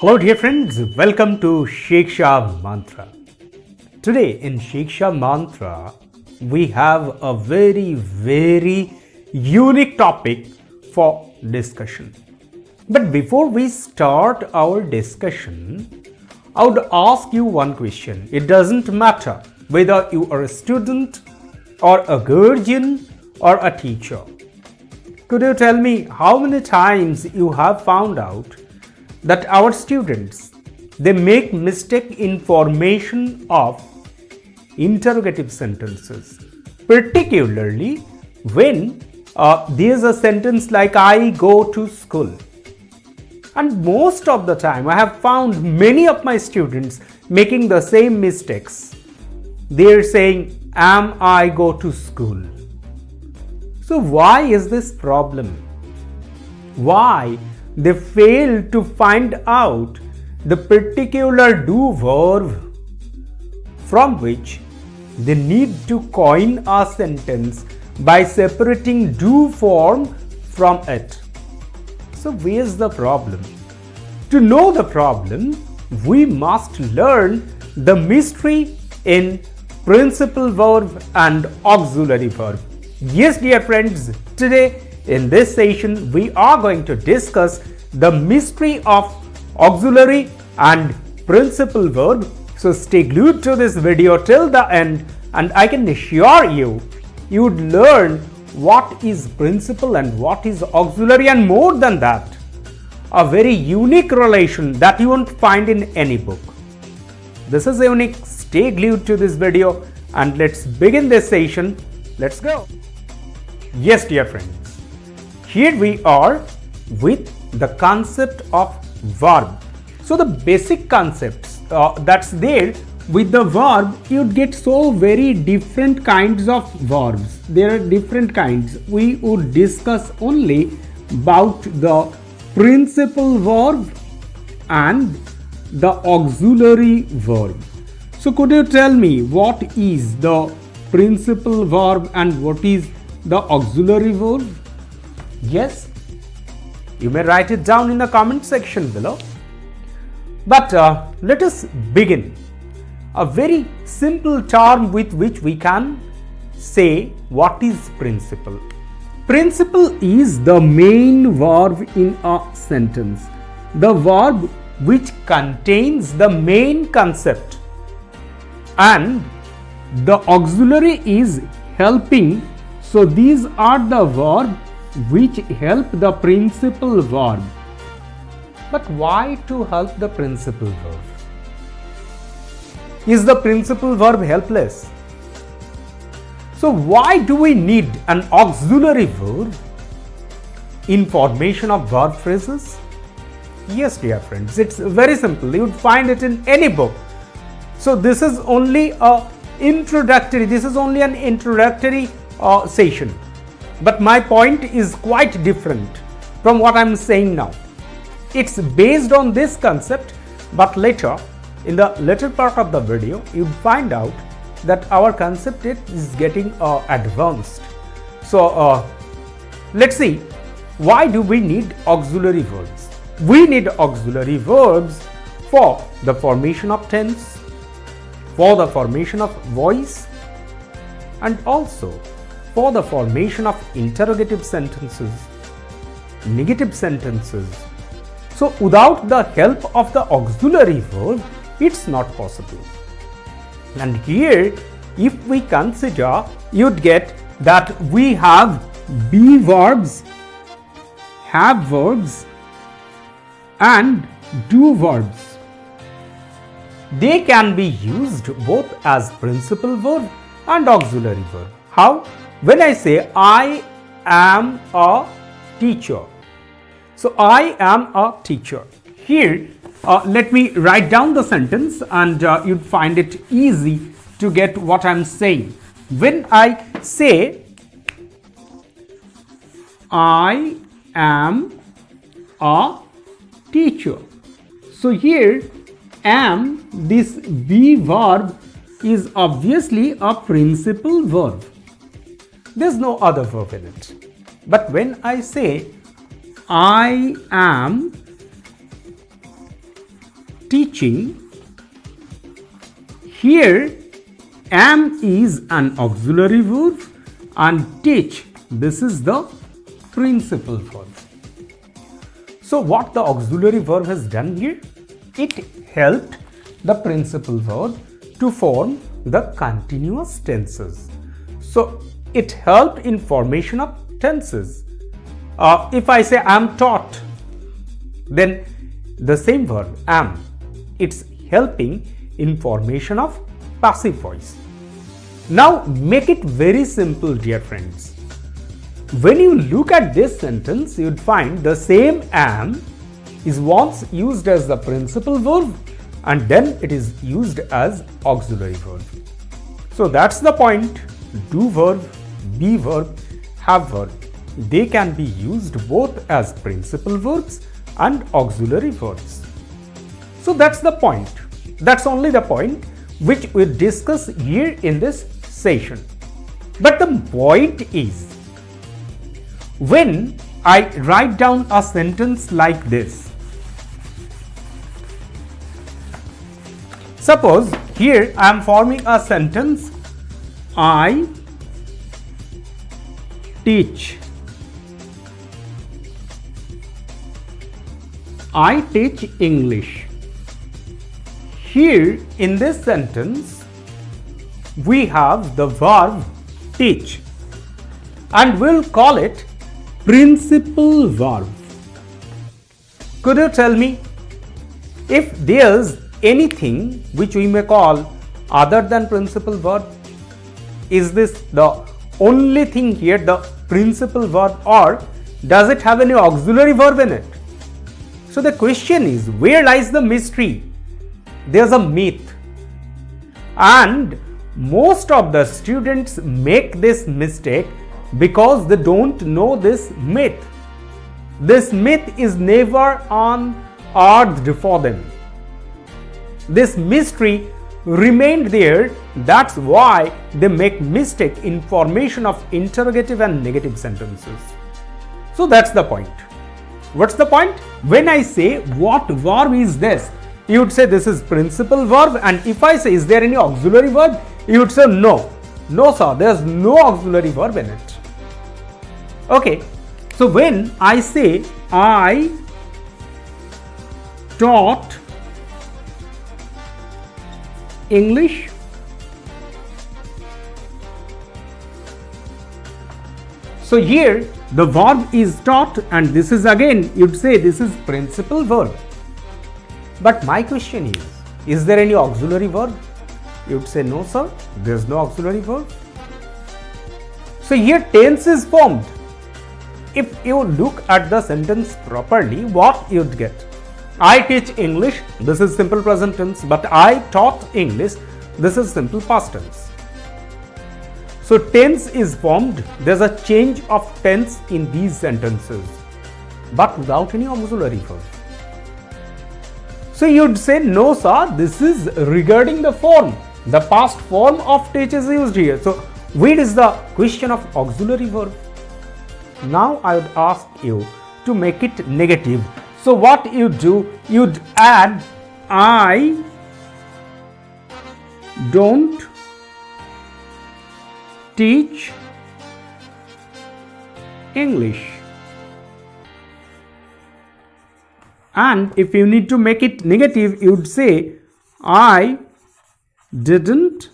Hello dear friends, welcome to Shiksha Mantra. Today in Shiksha Mantra, we have a very unique topic for discussion. But before we start our discussion, I would ask you one question. It doesn't matter whether you are a student or a guardian or a teacher. Could you tell me how many times you have found out that our students, they make mistake in formation of interrogative sentences, particularly when there's a sentence like I go to school. And most of the time I have found many of my students making the same mistakes. They're saying am I go to school. So why is this problem? Why they fail to find out the particular do verb from which they need to coin a sentence by separating do form from it. So where's the problem? To know the problem, we must learn the mystery in principal verb and auxiliary verb. Yes, dear friends, today in this session we are going to discuss the mystery of auxiliary and principal verb. So stay glued to this video till the end, and I can assure you, you would learn what is principal and what is auxiliary, and more than that, a very unique relation that you won't find in any book. This is unique. Stay glued to this video and let's begin this session. Let's go. Yes, dear friends, here we are with the concept of verb. So the basic concepts that's there with the verb, you'd get so very different kinds of verbs. There are different kinds. We would discuss only about the principal verb and the auxiliary verb. So could you tell me what is the principal verb and what is the auxiliary verb? Yes, you may write it down in the comment section below. But let us begin. A very simple term with which we can say what is principal. Principal is the main verb in a sentence. The verb which contains the main concept. And the auxiliary is helping. So these are the verbs which help the principal verb. But why to help the principal verb? Is the principal verb helpless? So why do we need an auxiliary verb in formation of verb phrases? Yes, dear friends, it's very simple. You would find it in any book. So this is only an introductory session. But my point is quite different from what I'm saying now. It's based on this concept, but later, in the later part of the video, you'll find out that our concept is getting advanced. So let's see, why do we need auxiliary verbs? We need auxiliary verbs for the formation of tense, for the formation of voice, and also for the formation of interrogative sentences, negative sentences. So without the help of the auxiliary verb, it's not possible. And here, if we consider, you'd get that we have be verbs, have verbs, and do verbs. They can be used both as principal verb and auxiliary verb. How? When I say I am a teacher. So I am a teacher. Here, let me write down the sentence and you'd find it easy to get what I'm saying. When I say I am a teacher. So here am, this be verb is obviously a principal verb. There's no other verb in it. But when I say I am teaching. Here am is an auxiliary verb and teach, this is the principal verb. So what the auxiliary verb has done here? It helped the principal verb to form the continuous tenses. So it helped in formation of tenses. If I say am taught, then the same verb am, it's helping in formation of passive voice. Now make it very simple, dear friends. When you look at this sentence, you'd find the same am is once used as the principal verb and then it is used as auxiliary verb. So that's the point. Do verb, be verb, have verb. They can be used both as principal verbs and auxiliary verbs. So that's the point. That's only the point which we'll discuss here in this session. But the point is, when I write down a sentence like this, suppose here I am forming a sentence, I teach. I teach English. Here in this sentence, we have the verb teach and we'll call it principal verb. Could you tell me if there's anything which we may call other than principal verb? Is this the only thing here, the principal verb, or does it have any auxiliary verb in it? So the question is, where lies the mystery? There's a myth, and most of the students make this mistake because they don't know this myth. This myth is never unearthed for them. This mystery remained there. That's why they make mistake in formation of interrogative and negative sentences. So that's the point. What's the point? When I say what verb is this, you would say this is principal verb, and if I say is there any auxiliary verb, you would say no. No sir, there's no auxiliary verb in it. Okay, so when I say I taught English, so here the verb is taught, and this is again, you'd say this is principal verb. But my question is there any auxiliary verb? You'd say no sir, there's no auxiliary verb. So here tense is formed. If you look at the sentence properly, what you'd get? I teach English, this is simple present tense, but I taught English, this is simple past tense. So tense is formed, there's a change of tense in these sentences, but without any auxiliary verb. So you'd say no sir, this is regarding the form. The past form of teach is used here. So where is the question of auxiliary verb? Now I would ask you to make it negative. So what you do, you'd add I don't teach English. And if you need to make it negative, you'd say I didn't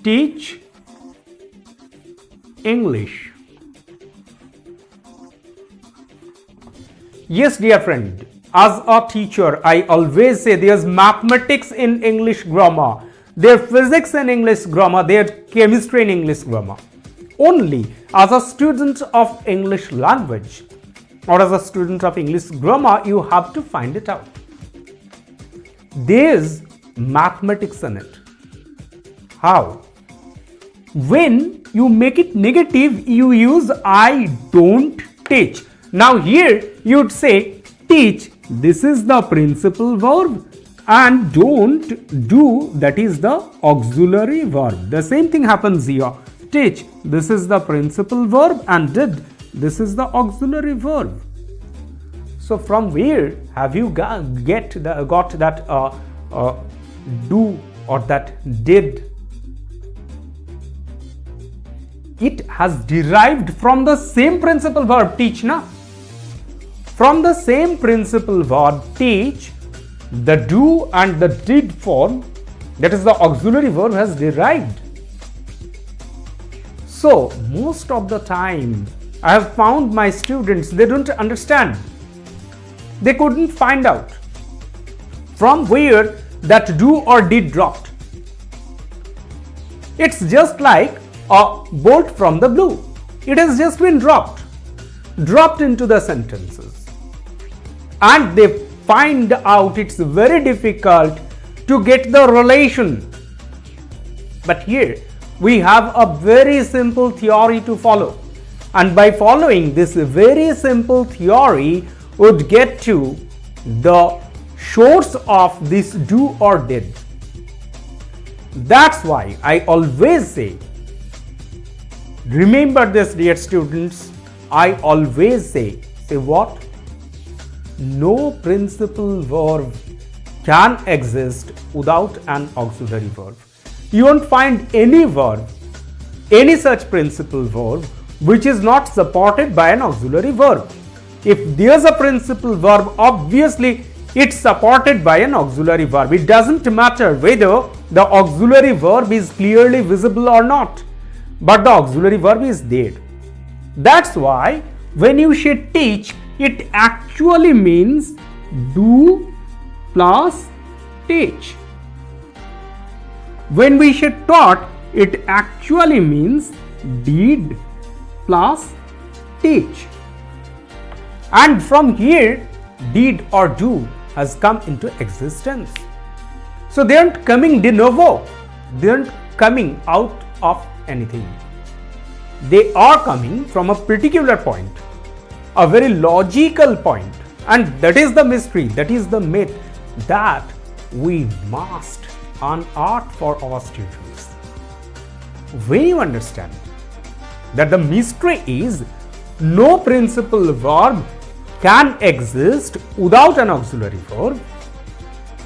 teach English. Yes, dear friend, as a teacher, I always say there's mathematics in English grammar, there's physics in English grammar, there's chemistry in English grammar. Only as a student of English language or as a student of English grammar, you have to find it out. There's mathematics in it. How? When you make it negative, you use I don't teach. Now here you'd say teach, this is the principal verb, and don't do, that is the auxiliary verb. The same thing happens here. Teach, this is the principal verb, and did, this is the auxiliary verb. So from where have you got that do or that did? It has derived from the same principal verb teach, na? From the same principal verb teach, the do and the did form, that is the auxiliary verb, has derived. So most of the time I have found my students, they don't understand. They couldn't find out from where that do or did dropped. It's just like a bolt from the blue. It has just been dropped into the sentences. And they find out it's very difficult to get the relation. But here we have a very simple theory to follow. And by following this very simple theory, would get to the source of this do or did. That's why I always say, remember this, dear students, I always say what? No principal verb can exist without an auxiliary verb. You won't find any verb, any such principal verb which is not supported by an auxiliary verb. If there's a principal verb, obviously it's supported by an auxiliary verb. It doesn't matter whether the auxiliary verb is clearly visible or not, but the auxiliary verb is there. That's why when you say teach, it actually means do plus teach. When we say taught, it actually means did plus teach. And from here, did or do has come into existence. So they aren't coming de novo. They aren't coming out of anything. They are coming from a particular point, a very logical point. And that is the mystery, that is the myth that we must unearth for our students. When you understand that the mystery is no principal verb can exist without an auxiliary verb,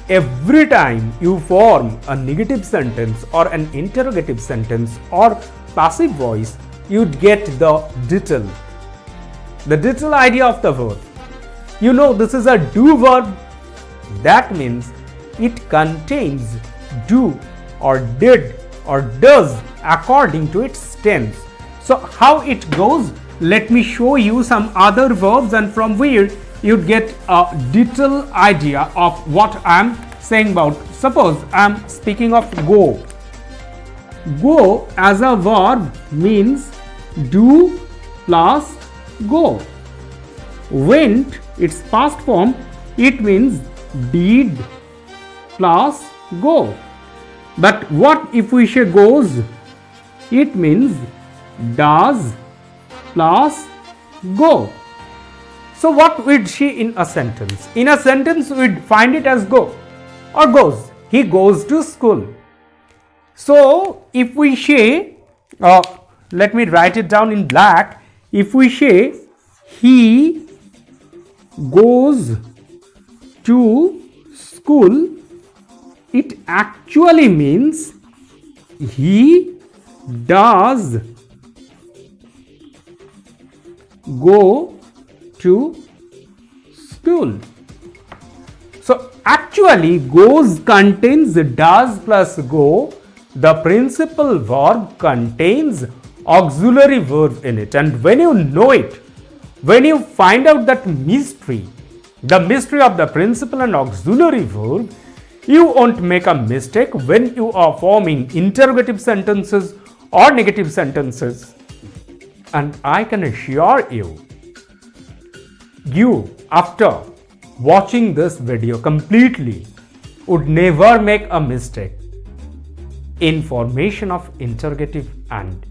every time you form a negative sentence or an interrogative sentence or passive voice, you'd get the detail idea of the verb. You know, this is a do verb. That means it contains do or did or does according to its tense. So how it goes? Let me show you some other verbs, and from where you'd get a detailed idea of what I'm saying about. Suppose I'm speaking of go. Go as a verb means do plus go. Went, its past form, it means did plus go. But what if we say goes? It means does plus go. So what would she in a sentence? In a sentence we'd find it as go or goes. He goes to school. So if we say, let me write it down in black. If we say he goes to school, it actually means he does go to school. So actually goes contains does plus go. The principal verb contains auxiliary verb in it, and when you know it, when you find out that mystery, the mystery of the principal and auxiliary verb, you won't make a mistake when you are forming interrogative sentences or negative sentences. And I can assure you, after watching this video completely, would never make a mistake in formation of interrogative and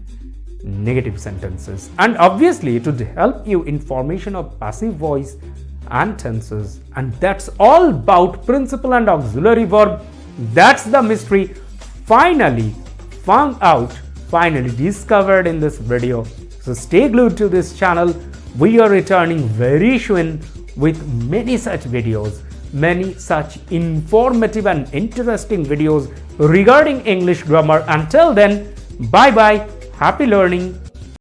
negative sentences. And obviously it would help you in formation of passive voice and tenses. And that's all about principal and auxiliary verb. That's the mystery finally found out, finally discovered in this video. So stay glued to this channel. We are returning very soon with many such videos, many such informative and interesting videos regarding English grammar. Until then, bye bye, happy learning.